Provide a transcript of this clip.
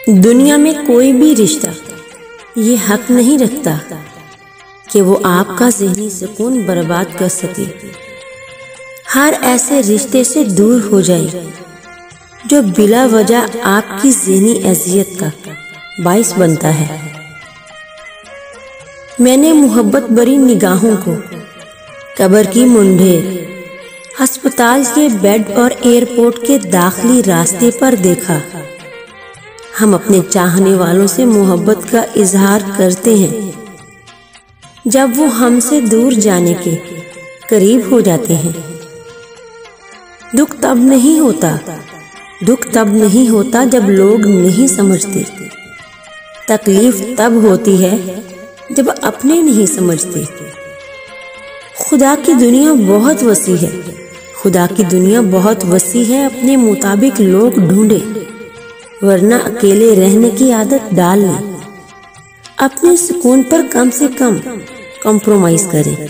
दुनिया में कोई भी रिश्ता ये हक नहीं रखता कि वो आपका ज़हनी सुकून बर्बाद कर सके। हर ऐसे रिश्ते से दूर हो जाए जो बिला वजह आपकी ज़हनी अज़ियत का बाइस बनता है। मैंने मोहब्बत भरी निगाहों को कब्र की मुंडेर, अस्पताल के बेड और एयरपोर्ट के दाखिली रास्ते पर देखा। हम अपने चाहने वालों से मोहब्बत का इजहार करते हैं जब वो हमसे दूर जाने के करीब हो जाते हैं। दुख तब नहीं होता जब लोग नहीं समझते। तकलीफ तब होती है जब अपने नहीं समझते। खुदा की दुनिया बहुत वसी है। अपने मुताबिक लोग ढूंढे, वरना अकेले रहने की आदत डाल लें। अपने सुकून पर कम से कम कॉम्प्रोमाइज करें।